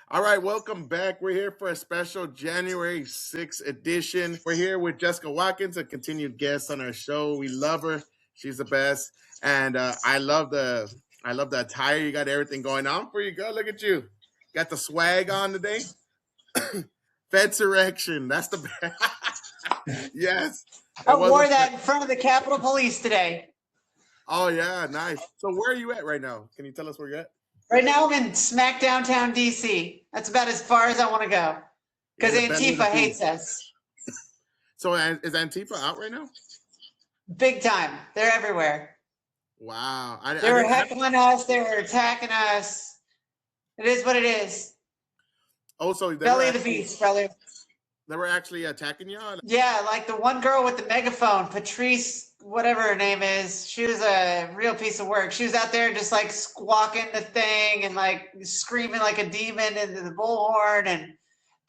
All right, welcome back. We're here for a special January 6th edition. We're here with Jessica Watkins, a continued guest on our show. We love her. She's the best. And I love the attire. You got everything going on for you, girl. Look at you. Got the swag on today. Fedsurrection. That's the best. Yes. I It was wore a that in front of the Capitol Police today. Oh yeah, nice. So where are you at right now? Can you tell us where you're at? Right now I'm in smack downtown DC. That's about as far as I want to go. You're Because in the belly of the Antifa hates beast. us. So is Antifa out right now? Big time. They're everywhere. Wow. They were heckling us. They were attacking us. It is what it is. Oh, so Belly of the beast, brother. they were actually attacking y'all? Yeah, like the one girl with the megaphone, Patrice, whatever her name is. She was a real piece of work. She was out there just like squawking the thing and like screaming like a demon into the bullhorn and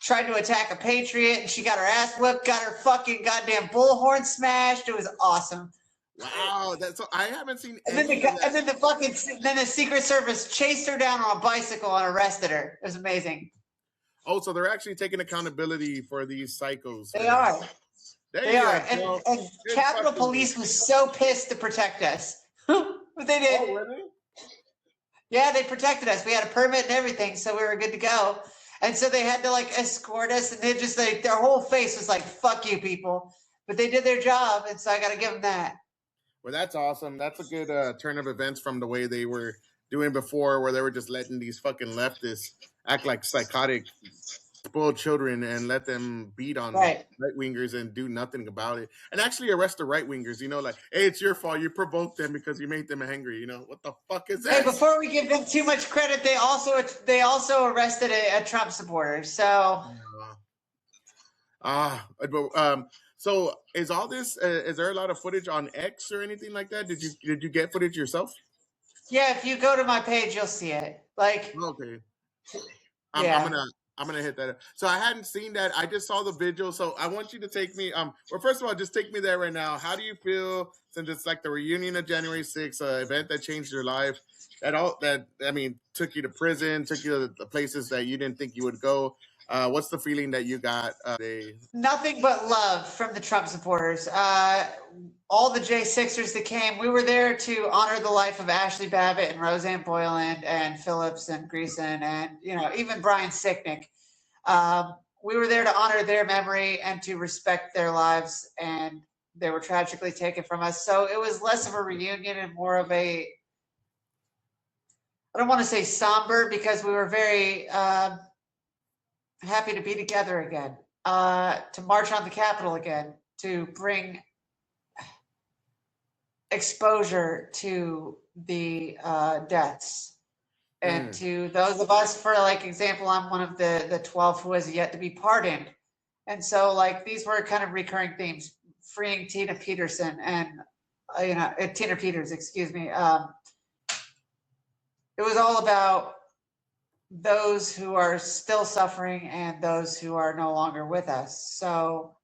tried to attack a patriot, and she got her ass whipped, got her fucking goddamn bullhorn smashed. It was awesome. Wow, that's so I haven't seen And then the Secret Service chased her down on a bicycle and arrested her. It was amazing. Oh, so they're actually taking accountability for these psychos. They are. There They you are. go. And Good Capitol fucking Police was so pissed to protect us. But they did. Oh, really? Yeah, they protected us. We had a permit and everything, so we were good to go. And so they had to like escort us, and they just like their whole face was like, "Fuck you, people." But they did their job, and so I got to give them that. Well, that's awesome. That's a good turn of events from the way they were doing before, where they were just letting these fucking leftists act like psychotic, spoiled children and let them beat on Right. right wingers and do nothing about it. And actually arrest the right wingers, like, hey, it's your fault. You provoked them because you made them angry. What the fuck is Hey, that? before we give them too much credit, they also arrested a Trump supporter. So So is all this? Is there a lot of footage on X or anything like that? Did you get footage yourself? yeah, if you go to my page, you'll see it. Like, Okay, I'm yeah. gonna hit that up. So I hadn't seen that. I just saw the Vigil. So I want you to take me. Well, first of all, just take me there right now. How do you feel since it's like the reunion of January 6th, event that changed your life? Took you to prison, took you to the places that you didn't think you would go. What's the feeling that you got today? Nothing but love from the Trump supporters. All the J6ers that came, we were there to honor the life of Ashley Babbitt and Roseanne Boyland and Phillips and Greason and even Brian Sicknick. We were there to honor their memory and to respect their lives, and they were tragically taken from us. So it was less of a reunion and more of I don't want to say somber, because we were very happy to be together again, to march on the Capitol again, to bring exposure to the deaths. And to those of us, for like example, I'm one of the 12 who has yet to be pardoned. And so like these were kind of recurring themes, freeing Tina Peterson and, Tina Peters, excuse me. It was all about those who are still suffering and those who are no longer with us. So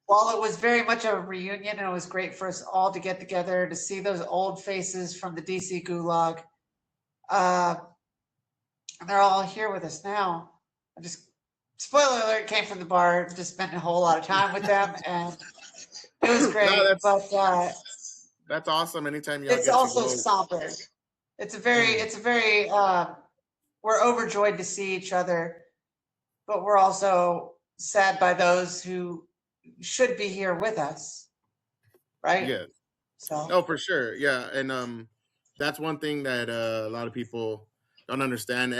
while it was very much a reunion and it was great for us all to get together, to see those old faces from the DC gulag, they're all here with us now. Spoiler alert, came from the bar, just spent a whole lot of time with them, and it was great. No, that's awesome. Anytime y'all it's also somber. It's a very we're overjoyed to see each other, but we're also sad by those who should be here with us, right? Yeah. So No, for sure. Yeah, and that's one thing that a lot of people don't understand.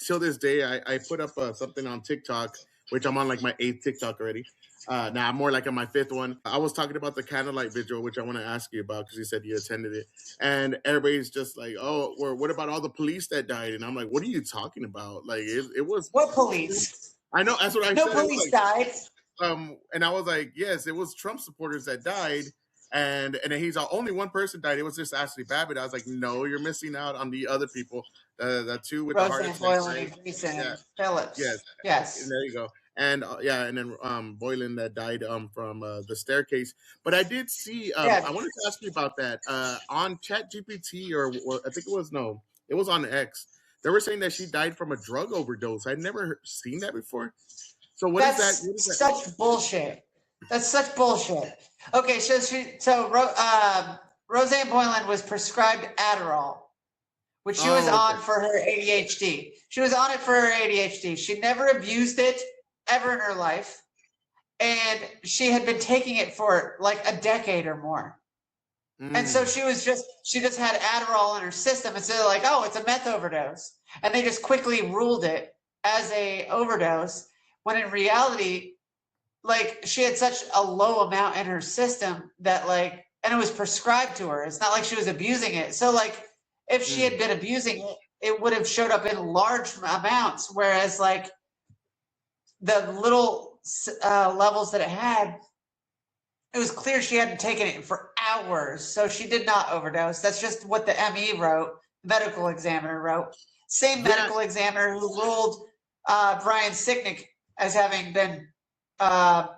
Till this day, I put up something on TikTok, which I'm on like my 8th TikTok already. Now I'm more like on my 5th one. I was talking about the Candlelight Vigil, which I want to ask you about because you said you attended it, and everybody's just like, "Oh, or what about all the police that died?" And I'm like, "What are you talking about? Like, it was what police? I know that's what I No said. police died. And I was like, yes, it was Trump supporters that died, and then he's only one person died. It was just Ashley Babbitt. I was like, no, you're missing out on the other people, the two with the heart Roseanne attack. Boyland Right? and Greason Yeah, and Phillips. yes, Yes. and there you go. And and then Boylan that died from the staircase. But I did see. I wanted to ask you about that on Chat GPT or I think it was it was on X. they were saying that she died from a drug overdose. I'd never seen that before. So what is that? What is That's that? such bullshit. That's such bullshit. Okay, Roseanne Boylan was prescribed Adderall, which she was Oh, on okay. for her ADHD. She was on it for her ADHD. She never abused it ever in her life, and she had been taking it for like a decade or more. And so Mm. she just had Adderall in her system, and so they're like, oh, it's a meth overdose, and they just quickly ruled it as a overdose. When in reality, like she had such a low amount in her system that like, and it was prescribed to her. It's not like she was abusing it. So like, if she had Mm. been abusing it, it would have showed up in large amounts. Whereas like the little levels that it had, it was clear she hadn't taken it for hours, so she did not overdose. That's just what the ME wrote, medical examiner wrote. Same Yeah. medical examiner who ruled Brian Sicknick as having been, uh,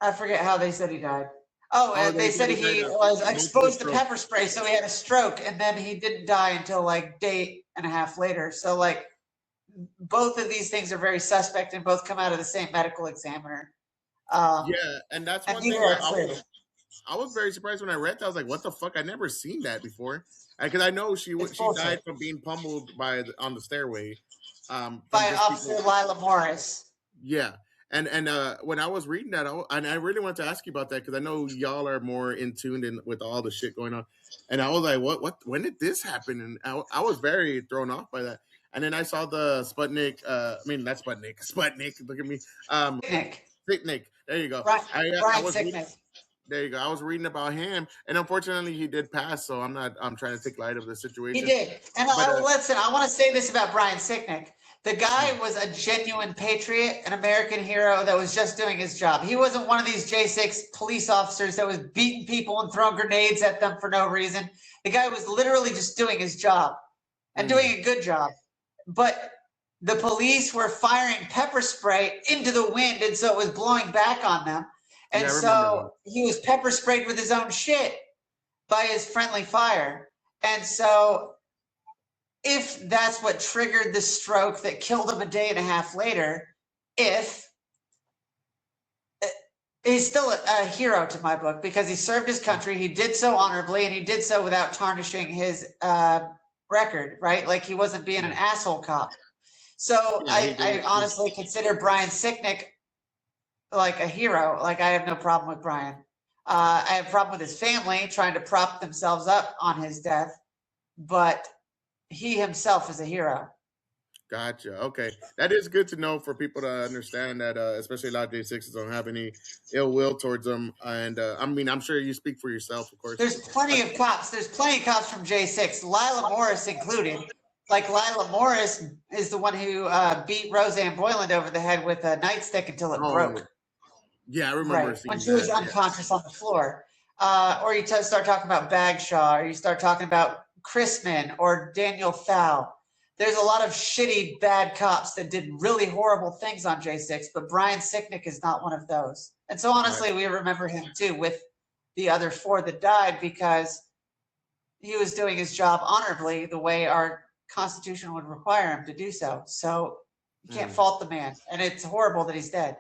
I forget how they said he died. Oh, Oh, they they said said he died he of was multiple exposed to stroke. pepper spray, so he had a stroke, and then he didn't die until like day and a half later. So like both of these things are very suspect and both come out of the same medical examiner. Yeah, and that's And one thing neither are I true. was very surprised when I read that. I was like, "What the fuck? I never seen that before." Because I know It's she bullshit. died from being pummeled on the stairway, from By just Officer people. Lila Morris. Yeah, and when I was reading that, and I really wanted to ask you about that because I know y'all are more in tune with all the shit going on, and I was like, "What? When did this happen?" And I was very thrown off by that. And then I saw the Sputnik. I mean, not Sputnik. Sputnik. Look at me. Nick. Picnic. There you go. I Brian was Sicknick. there you go. I was reading about him, and unfortunately, he did pass. So I'm trying to take light of the He situation. did. And But listen, I want to say this about Brian Sicknick. The guy mm, was a genuine patriot, an American hero that was just doing his job. He wasn't one of these J6 police officers that was beating people and throwing grenades at them for no reason. The guy was literally just doing his job and doing mm, a good job. But the police were firing pepper spray into the wind, and so it was blowing back on them. yeah, And I remember that. so he was pepper sprayed with his own shit by his friendly fire. And so, if that's what triggered the stroke that killed him a day and a half later, if he's still a hero to my book because he served his country, he did so honorably, and he did so without tarnishing his record, right? Like he wasn't being an Yeah, asshole cop. So yeah, he I did. honestly consider Brian Sicknick like a hero. Like I have no problem with Brian. I have a problem with his family trying to prop themselves up on his death, but he himself is a hero. Gotcha. Okay, that is good to know for people to understand that, especially a lot of J6s don't have any ill will towards them. And I mean, I'm sure you speak for yourself, of course. There's plenty But of cops. There's plenty of cops from J6, Lila Morris included. Like Lila Morris is the one who beat Roseanne Boyland over the head with a nightstick until it oh, broke. yeah, I remember Right. When seeing she was that. Yeah. unconscious on the floor. Or you start talking about Bagshaw, or you start talking about Chrisman or Daniel Fowl. There's a lot of shitty, bad cops that did really horrible things on J6, but Brian Sicknick is not one of those. And so honestly, we remember him too with the other four that died because he was doing his job honorably the way our Constitution would require him to do so. So you can't Mm. fault the man. And it's horrible that he's dead.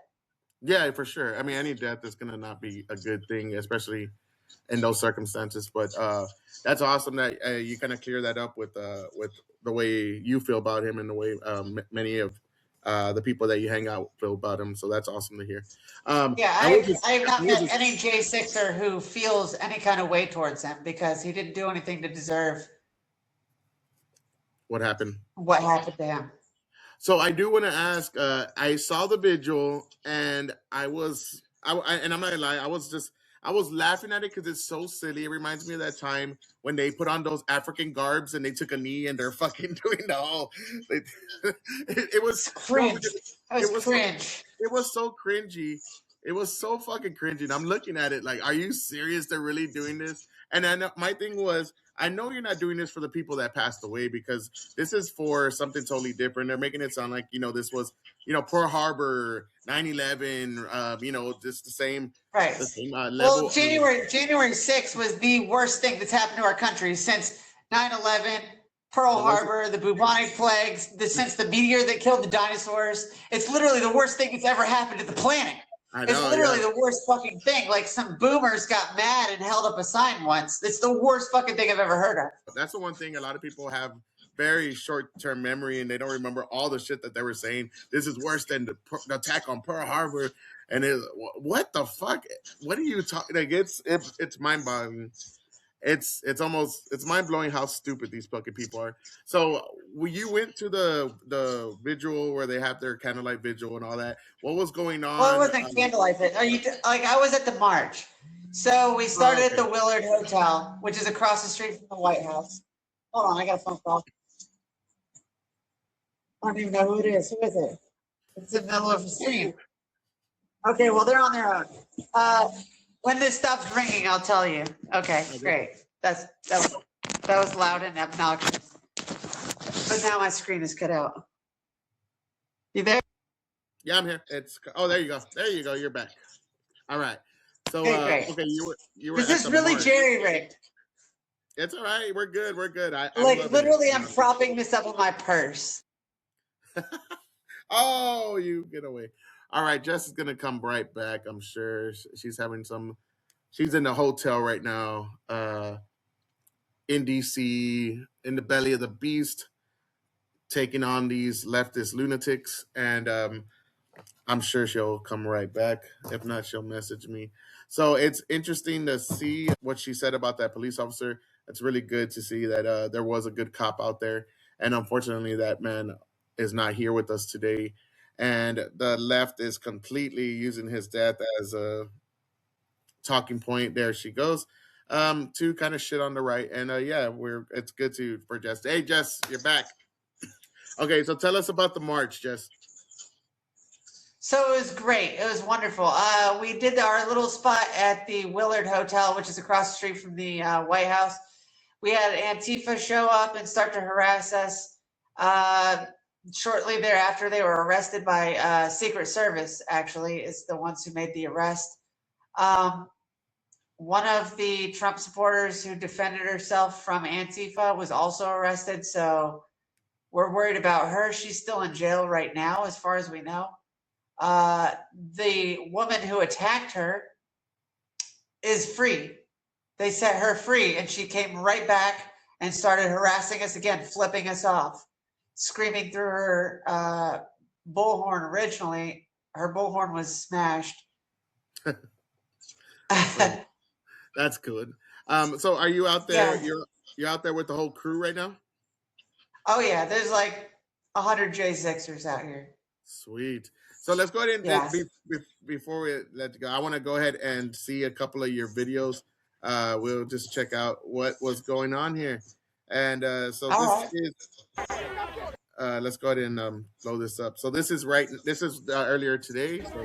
Yeah, for sure. I mean, any death is gonna not be a good thing, especially in those circumstances. But that's awesome that you kind of clear that up with the way you feel about him and the way many of the people that you hang out feel about him. So that's awesome to hear. Yeah, I was just, I have I not was met just any J6er who feels any kind of way towards him because he didn't do anything to deserve what happened. what happened to him. So I do want to ask. I saw the vigil, and and I'm not gonna lie, I was laughing at it because it's so silly. It reminds me of that time when they put on those African garbs and they took a knee and they're fucking doing the whole. They, it was It's no, cringe. because It it was was so cringe. it was so cringy. It was so fucking cringy. And I'm looking at it like, are you serious? They're really doing this? And I know, my thing was, I know you're not doing this for the people that passed away because this is for something totally different. They're making it sound like, this was, Pearl Harbor, 9/11, just Right. the same Well, level of. January 6th was the worst thing that's happened to our country since 9/11. Pearl Harbor, the bubonic plagues, since the meteor that killed the dinosaurs. It's literally the worst thing that's ever happened to the planet. It's literally the worst fucking thing. Like some boomers got mad and held up a sign once. It's the worst fucking thing I've ever heard of. That's the one thing a lot of people have very short-term memory, and they don't remember all the shit that they were saying. This is worse than the attack on Pearl Harbor, and what the fuck? What are you talking? Like it's mind-boggling. It's mind-blowing how stupid these fucking people are. So when you went to the vigil where they have their candlelight vigil and all that, what was going on? Well, it wasn't candlelight. Like I was at the march. So we started at the Willard Hotel, which is across the street from the White House. Hold on, I got a phone call. I don't even know who it is. Who is it? It's in the middle of the stream. Okay, well, they're on their own. When this stops ringing, I'll tell you. Okay, great. That was loud and obnoxious. But now my screen is cut out. You there? Yeah, I'm here. There you go. There you go. You're back. All right. So okay, you were. This is really jerry rigged. It's all right. We're good. Like literally, I'm propping this up with my purse. Oh, you get away. All right, Jess is gonna come right back. I'm sure she's having some. She's in the hotel right now, in DC, in the belly of the beast, taking on these leftist lunatics, and I'm sure she'll come right back. If not, she'll message me. So it's interesting to see what she said about that police officer. It's really good to see that there was a good cop out there, and unfortunately, that man is not here with us today. And the left is completely using his death as a talking point. There she goes, to kind of shit on the right. And it's good for Jess. Hey, Jess, you're back. Okay, so tell us about the march, Jess. So it was great. It was wonderful. We did our little spot at the Willard Hotel, which is across the street from the White House. We had Antifa show up and start to harass us. Shortly thereafter, they were arrested by Secret Service, actually, is the ones who made the arrest. One of the Trump supporters who defended herself from Antifa was also arrested, so we're worried about her. She's still in jail right now, as far as we know. The woman who attacked her is free. They set her free, and she came right back and started harassing us again, flipping us off, screaming through her bullhorn. Originally, her bullhorn was smashed. That's good. So are you out there? Yeah. You're out there with the whole crew right now? Oh yeah, there's like 100 J6ers out here. Sweet. So let's go ahead and before we let you go, I want to go ahead and see a couple of your videos. We'll just check out what was going on here. And so let's go ahead and blow this up. So this is earlier today. So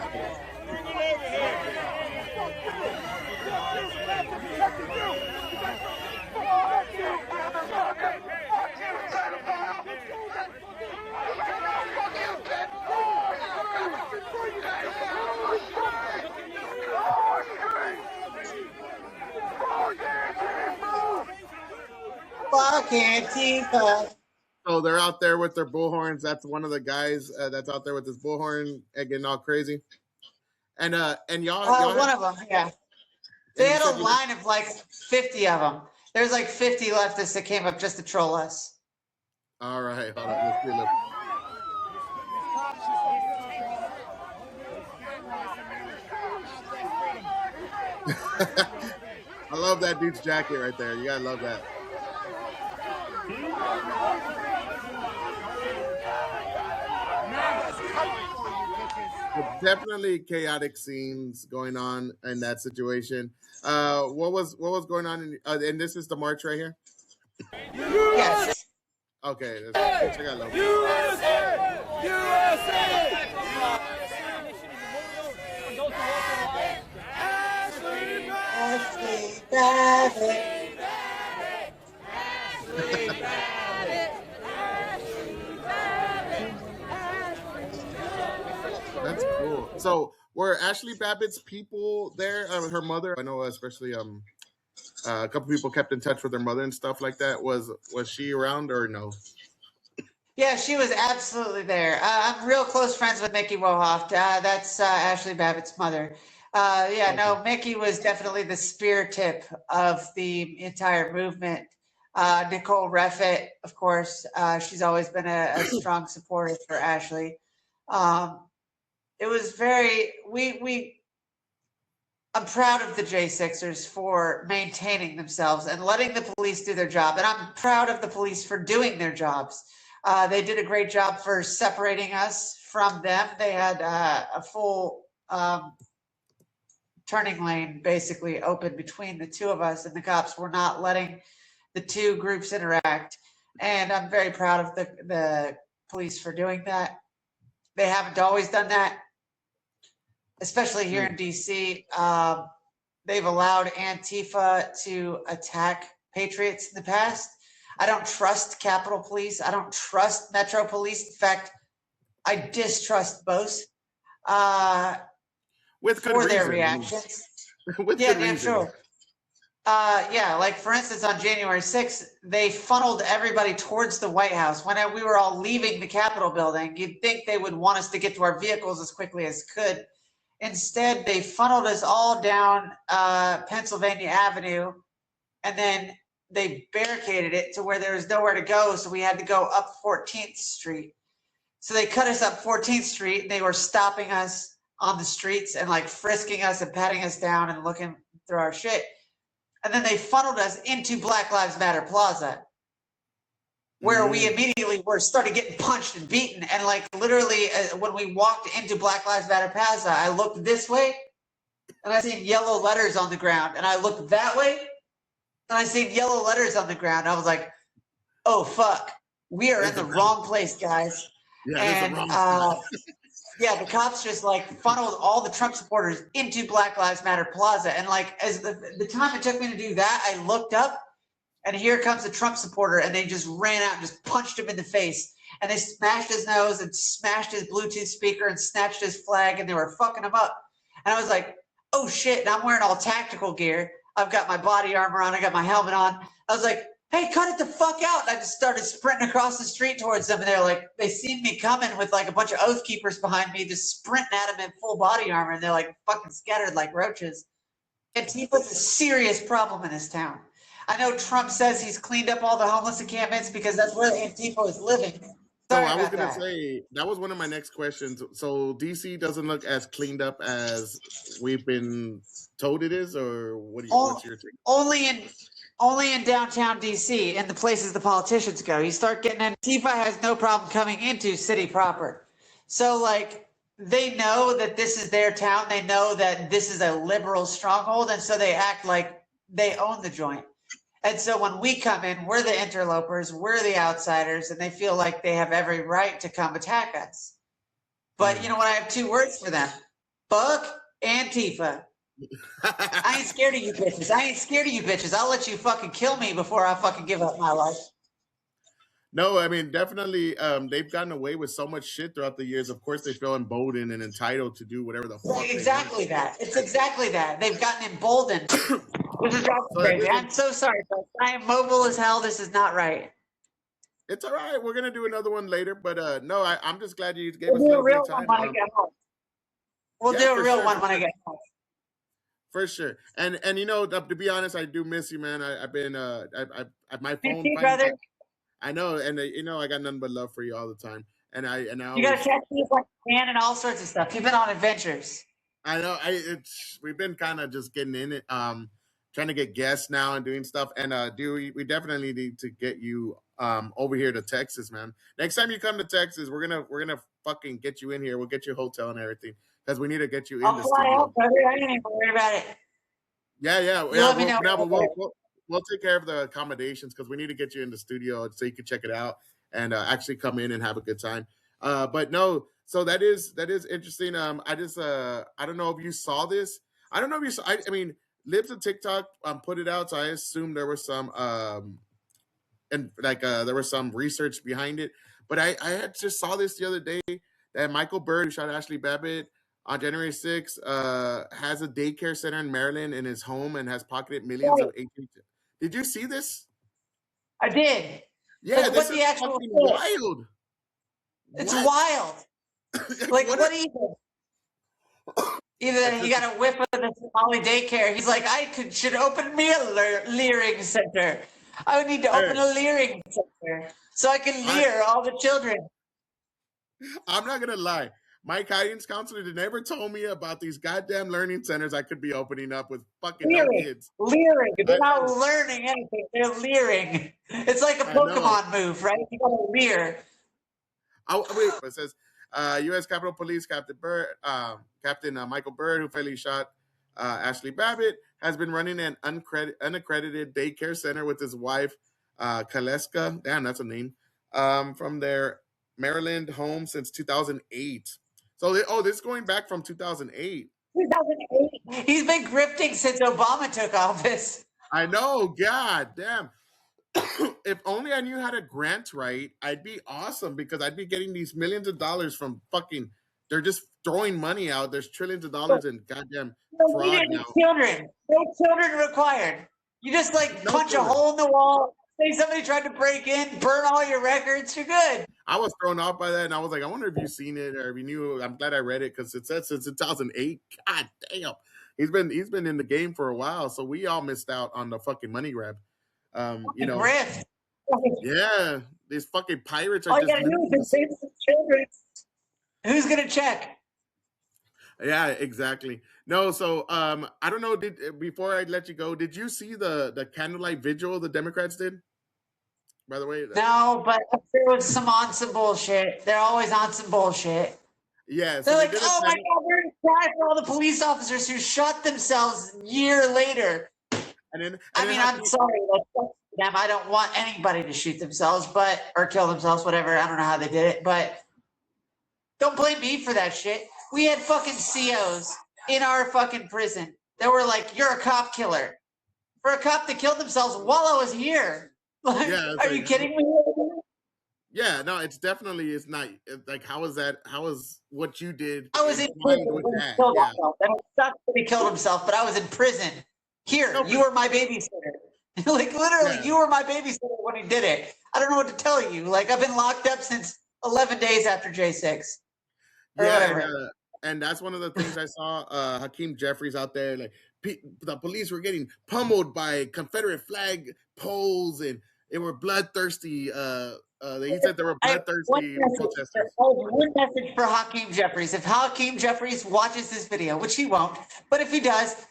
Fuck Antifa. So they're out there with their bullhorns. That's one of the guys that's out there with his bullhorn getting all crazy. And y'all one of them, yeah. They had a line of like 50 of them. There's like 50 leftists that came up just to troll us. All right, hold on. Let's see. I love that dude's jacket right there. You gotta love that. Definitely chaotic scenes going on in that situation. What was going on and this is the march right here? Yes. Okay, let's check out USA! USA! Ashley Babbitt. That's cool. So were Ashley Babbitt's people there? Her mother, I know, especially a couple people kept in touch with her mother and stuff like that. Was she around or no? Yeah, she was absolutely there. I'm real close friends with Mickey Wohoft. That's Ashley Babbitt's mother. Yeah, Okay. no, Mickey was definitely the spear tip of the entire movement. Nicole Reffitt, of course, she's always been a strong supporter for Ashley. It was very I'm proud of the J6ers for maintaining themselves and letting the police do their job. And I'm proud of the police for doing their jobs. They did a great job for separating us from them. They had a full turning lane basically open between the two of us, and the cops were not letting the two groups interact. And I'm very proud of the police for doing that. They haven't always done that, especially here in DC. They've allowed Antifa to attack patriots in the past. I don't trust Capitol Police. I don't trust Metro Police. In fact, I distrust both With good for reason. their reactions. With Yeah, good damn reason. sure. Yeah, like for instance, on January 6th, they funneled everybody towards the White House. When we were all leaving the Capitol building, you'd think they would want us to get to our vehicles as quickly as could. Instead, they funneled us all down Pennsylvania Avenue, and then they barricaded it to where there was nowhere to go, so we had to go up 14th Street. So they cut us up 14th Street, and they were stopping us on the streets and like frisking us and patting us down and looking through our shit. And then they funneled us into Black Lives Matter Plaza, where we immediately started getting punched and beaten. And like literally when we walked into Black Lives Matter Plaza, I looked this way and I seen yellow letters on the ground. And I looked that way and I seen yellow letters on the ground. I was like, oh, fuck. We are in the wrong place, guys. Yeah, and yeah, the cops just like funneled all the Trump supporters into Black Lives Matter Plaza. And like as the time it took me to do that, I looked up and here comes a Trump supporter, and they just ran out and just punched him in the face. And they smashed his nose and smashed his Bluetooth speaker and snatched his flag, and they were fucking him up. And I was like, oh shit, and I'm wearing all tactical gear. I've got my body armor on, I got my helmet on. I was like, hey, cut it the fuck out. And I just started sprinting across the street towards them, and they're like, they seen me coming with like a bunch of Oath Keepers behind me, just sprinting at them in full body armor, and they're like fucking scattered like roaches. Antifa's a serious problem in this town. I know Trump says he's cleaned up all the homeless encampments because that's where Antifa is living. So I was gonna say that was one of my next questions. So DC doesn't look as cleaned up as we've been told it is, or what's your take? Only in downtown DC and the places the politicians go. You start getting Antifa has no problem coming into city proper. So like they know that this is their town. They know that this is a liberal stronghold, and so they act like they own the joint. And so when we come in, we're the interlopers, we're the outsiders, and they feel like they have every right to come attack us. But you know what? I have two words for them. Fuck Antifa. I ain't scared of you bitches. I ain't scared of you bitches. I'll let you fucking kill me before I fucking give up my life. No, I mean, definitely, they've gotten away with so much shit throughout the years. Of course, they feel emboldened and entitled to do whatever the fuck Exactly that. It's exactly that. They've gotten emboldened. This is crazy. I'm so sorry, folks. I am mobile as hell. This is not right. It's all right. We're gonna do another one later, but no, I'm just glad you gave us We'll a do a real free time. one when I get home. We'll do a real one when I get home. For sure. And you know, to be honest, I do miss you, man. I've been my phone. Miss you, brother. I know, and you know, I got nothing but love for you all the time. And I You always, gotta text me like a man and all sorts of stuff. You've been on adventures. I know we've been kind of just getting in it, trying to get guests now and doing stuff. And we definitely need to get you over here to Texas, man. Next time you come to Texas, we're gonna fucking get you in here. We'll get you a hotel and everything because we need to get you in the studio. Out, brother. I ain't even worried about it. Yeah. Let me know. But we'll take care of the accommodations because we need to get you in the studio so you can check it out and actually come in and have a good time. But no, so that is interesting. I don't know if you saw this. I don't know if you saw. I mean, Libs and TikTok put it out, so I assume there was some there was some research behind it. But I had just saw this the other day that Michael Bird, who shot Ashley Babbitt, on January 6th, has a daycare center in Maryland in his home and has pocketed millions of AT. Did you see this? I did. Yeah, Like, this what is the actual fucking shit? wild. It's What? wild. Like, What? what do you think? Either you got a whiff of the Somali daycare. He's like, should open me a leering center. I would need to open a leering center so I can leer all the children. I'm not gonna lie. My guidance counselor never told me about these goddamn learning centers I could be opening up with fucking no kids. Leering. They're not learning anything. They're leering. It's like a Pokemon move, right? You gotta leer. Wait, it says U.S. Capitol Police Captain Michael Bird, who fatally shot Ashley Babbitt, has been running an unaccredited daycare center with his wife, Kaleska. Damn, that's a name. From their Maryland home since 2008. So, this is going back from 2008. 2008. He's been grifting since Obama took office. I know. God damn. If only I knew how to grant right, I'd be awesome because I'd be getting these millions of dollars from fucking. They're just throwing money out. There's trillions of dollars in goddamn fraud now. Children. No children required. You just punch a hole in the wall. Say somebody tried to break in, burn all your records. You're good. I was thrown off by that, and I was like, I wonder if you've seen it or if you knew. I'm glad I read it because it said since 2008. God damn, he's been in the game for a while, so we all missed out on the fucking money grab. Grift. Yeah, these fucking pirates are all you gotta do is save some children. Who's gonna check? Yeah, exactly. No, so I don't know. Before I let you go, did you see the Candlelight Vigil the Democrats did? By the way, no, but there was some on some bullshit. They're always on some bullshit. Yeah, so they're like, oh my god, we're gonna cry for all the police officers who shot themselves a year later. I'm sorry, them. I don't want anybody to shoot themselves, or kill themselves, whatever. I don't know how they did it, but don't blame me for that shit. We had fucking COs in our fucking prison that were like, you're a cop killer. For a cop to kill themselves while I was here. Like, are you kidding me? Yeah, no, it's not like how is that? How is what you did? I was in prison when he killed himself. And it sucks that he killed himself, but I was in prison. Here, you were my babysitter. Like literally, you were my babysitter when he did it. I don't know what to tell you. Like I've been locked up since 11 days after J6. Yeah, and that's one of the things I saw. Hakeem Jeffries out there, like the police were getting pummeled by Confederate flag poles, and they were bloodthirsty. He said they were bloodthirsty protesters. One message for Hakeem Jeffries. If Hakeem Jeffries watches this video, which he won't, but if he does.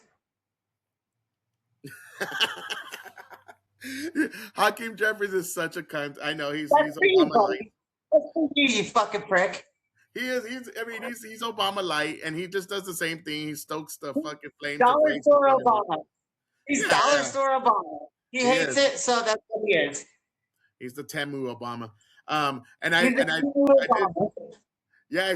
Hakeem Jeffries is such a cunt. I know he's Obama-like. You fucking prick. He is. He's Obama light, and he just does the same thing. He stokes the fucking flames. Dollar store Obama. He's dollar store Obama. He hates it, so that's what he is. He's the Temu Obama. I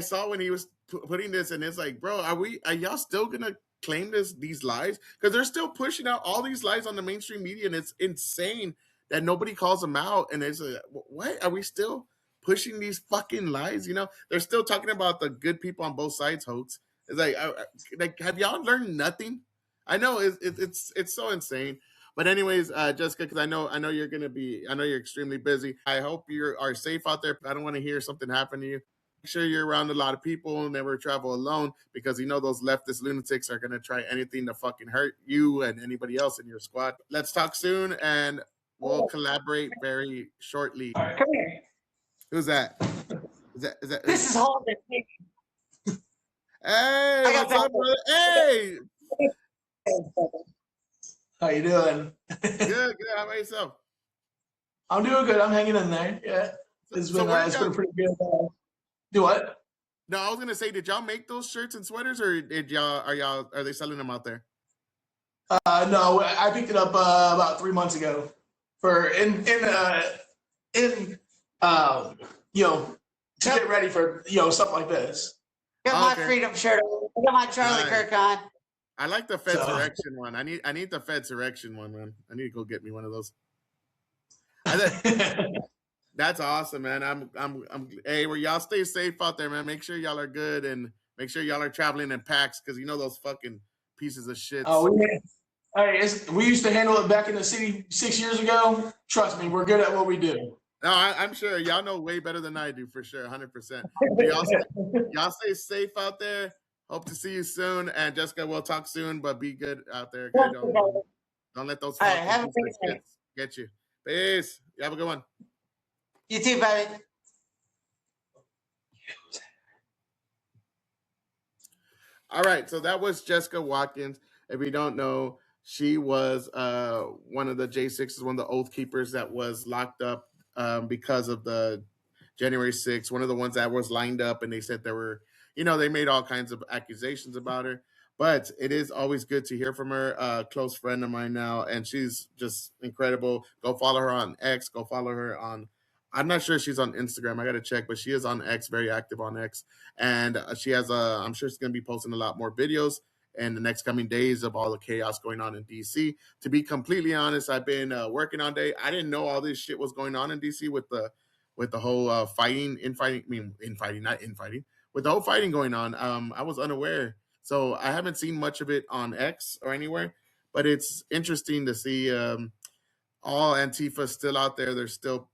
saw when he was putting this, and it's like, bro, are y'all still gonna claim these lies? Because they're still pushing out all these lies on the mainstream media, and it's insane that nobody calls them out. And it's like, what are we still pushing these fucking lies? They're still talking about the good people on both sides. Hoax. It's like have y'all learned nothing? I know it's so insane. But anyways, Jessica, because I know you're extremely busy. I hope you are safe out there. I don't want to hear something happen to you. Make sure you're around a lot of people. Never travel alone, because those leftist lunatics are going to try anything to fucking hurt you and anybody else in your squad. Let's talk soon, and we'll collaborate very shortly. All right, come here. Who's that? Is that? This is Holden. Hey, what's up, brother? Hey. How you doing? Good. How about yourself? I'm doing good. I'm hanging in there. Yeah, it's been pretty good. Do what? No, I was gonna say, did y'all make those shirts and sweaters, or are they selling them out there? No, I picked it up about 3 months ago to get ready for something like this. Got my freedom shirt on. I got my Charlie Kirk on. I like the Fedsurrection one. I need the Fedsurrection one, man. I need to go get me one of those. That's awesome, man. Hey, y'all stay safe out there, man. Make sure y'all are good, and Make sure y'all are traveling in packs because you know those fucking pieces of shit. We used to handle it back in the city 6 years ago. Trust me, we're good at what we do. No, I'm sure y'all know way better than I do for sure, 100%. Y'all stay safe out there. Hope to see you soon. And Jessica, we'll talk soon, but be good out there, okay? Don't let those All right, fucking have a pieces great of day. shit get you. Peace. You have a good one. You too, buddy. All right, so that was Jessica Watkins. If you don't know, she was one of the J6s, one of the Oath Keepers that was locked up because of the January 6th, one of the ones that was lined up, and they said there were, they made all kinds of accusations about her. But it is always good to hear from her. A close friend of mine now, and she's just incredible. Go follow her on X. Go follow her on. I'm not sure she's on Instagram. I got to check, but she is on X, very active on X, and she has a. I'm sure she's going to be posting a lot more videos in the next coming days of all the chaos going on in DC. To be completely honest, I've been working all day. I didn't know all this shit was going on in DC with the whole infighting, with the whole fighting going on. I was unaware, so I haven't seen much of it on X or anywhere. But it's interesting to see all Antifa still out there. They're still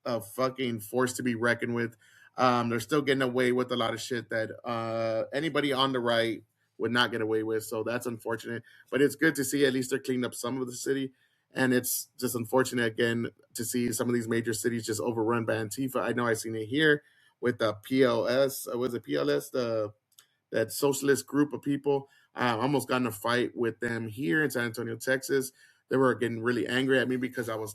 a fucking force to be reckoned with. They're still getting away with a lot of shit that anybody on the right would not get away with. So that's unfortunate. But it's good to see at least they're cleaned up some of the city. And it's just unfortunate again to see some of these major cities just overrun by Antifa. I know I've seen it here with the PLS. Was it PLS? That socialist group of people. I almost got in a fight with them here in San Antonio, Texas. They were getting really angry at me because I was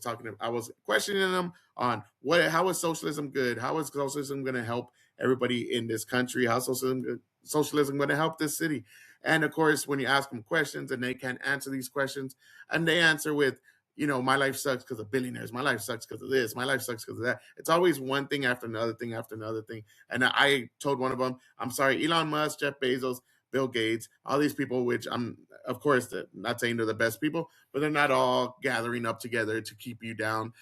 questioning them on how is socialism good? How is socialism going to help everybody in this country? How socialism going to help this city? And of course, when you ask them questions and they can't answer these questions, and they answer with, my life sucks because of billionaires. My life sucks because of this. My life sucks because of that. It's always one thing after another thing after another thing. And I told one of them, I'm sorry, Elon Musk, Jeff Bezos, Bill Gates, all these people, which I'm, of course, not saying they're the best people, but they're not all gathering up together to keep you down.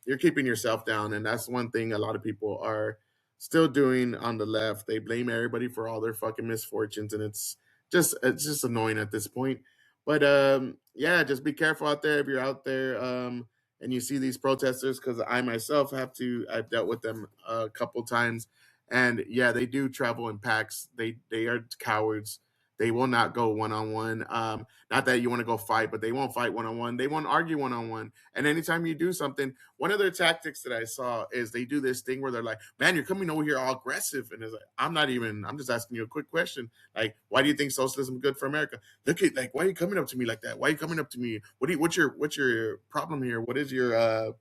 You're keeping yourself down. And that's one thing a lot of people are still doing on the left. They blame everybody for all their fucking misfortunes. And it's just annoying at this point. But yeah, just be careful out there if you're out there and you see these protesters, because I myself I've dealt with them a couple times, and yeah, they do travel in packs. They are cowards. They will not go one on one. Not that you want to go fight, but they won't fight one on one. They won't argue one on one. And anytime you do something, one of their tactics that I saw is they do this thing where they're like, "Man, you're coming over here all aggressive," and it's like, I'm just asking you a quick question. Like, why do you think socialism is good for America? Look at, like, why are you coming up to me like that? Why are you coming up to me? What's your problem here? What is your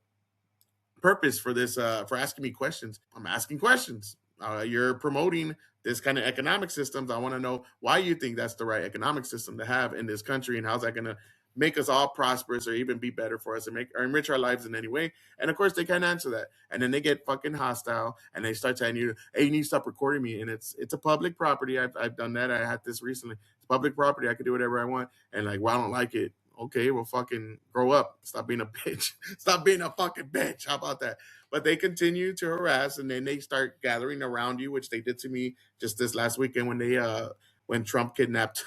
purpose for this for asking me questions? I'm asking questions. You're promoting this kind of economic systems. I want to know why you think that's the right economic system to have in this country, and how's that going to make us all prosperous or even be better for us and make or enrich our lives in any way. And of course they can't answer that, and then they get fucking hostile and they start telling you, hey, you need to stop recording me. And it's a public property. I've done that. I had this recently. It's public property. I can do whatever I want. And like, well, I don't like it. Okay, well, fucking grow up. Stop being a bitch. Stop being a fucking bitch. How about that? But they continue to harass, and then they start gathering around you, which they did to me just this last weekend when Trump kidnapped,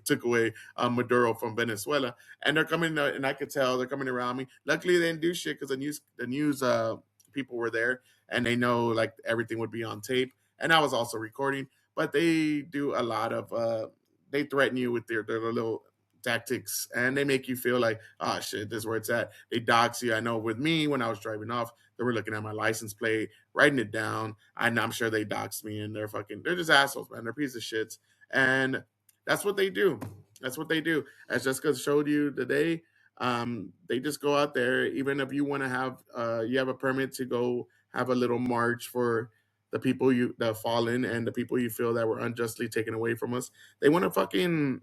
took away Maduro from Venezuela, and they're coming, and I could tell they're coming around me. Luckily, they didn't do shit because the news people were there, and they know like everything would be on tape, and I was also recording. But they do a lot of they threaten you with their little tactics, and they make you feel like, oh shit, this is where it's at. They dox you. I know with me when I was driving off, they were looking at my license plate, writing it down. I'm sure they doxed me, and they're just assholes, man. They're pieces of shits, and that's what they do. That's what they do. As Jessica showed you today, they just go out there. Even if you want to have, you have a permit to go have a little march for the people that fallen and the people you feel that were unjustly taken away from us. They want to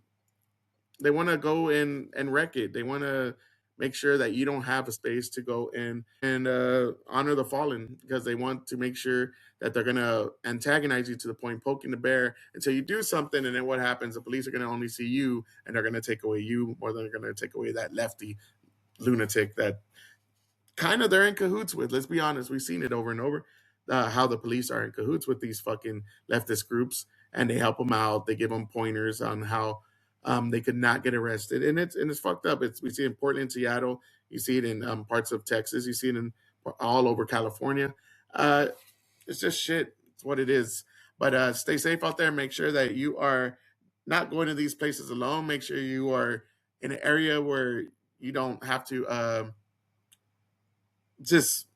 go in and wreck it. They want to make sure that you don't have a space to go in and honor the fallen, because they want to make sure that they're going to antagonize you to the point poking the bear until you do something. And then what happens? The police are going to only see you, and they're going to take away you more than they're going to take away that lefty lunatic that kind of they're in cahoots with. Let's be honest. We've seen it over and over, how the police are in cahoots with these fucking leftist groups. and they help them out. They give them pointers on how they could not get arrested, and it's fucked up. We see it in Portland, Seattle. You see it in parts of Texas. You see it in all over California. It's just shit. It's what it is. But stay safe out there. Make sure that you are not going to these places alone. Make sure you are in an area where you don't have to just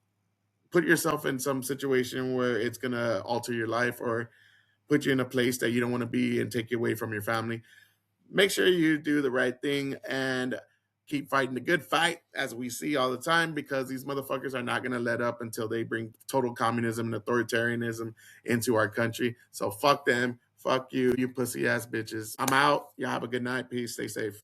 put yourself in some situation where it's going to alter your life or put you in a place that you don't want to be and take you away from your family. Make sure you do the right thing and keep fighting the good fight, as we see all the time, because these motherfuckers are not going to let up until they bring total communism and authoritarianism into our country. So fuck them. Fuck you, you pussy ass bitches. I'm out. Y'all have a good night. Peace. Stay safe.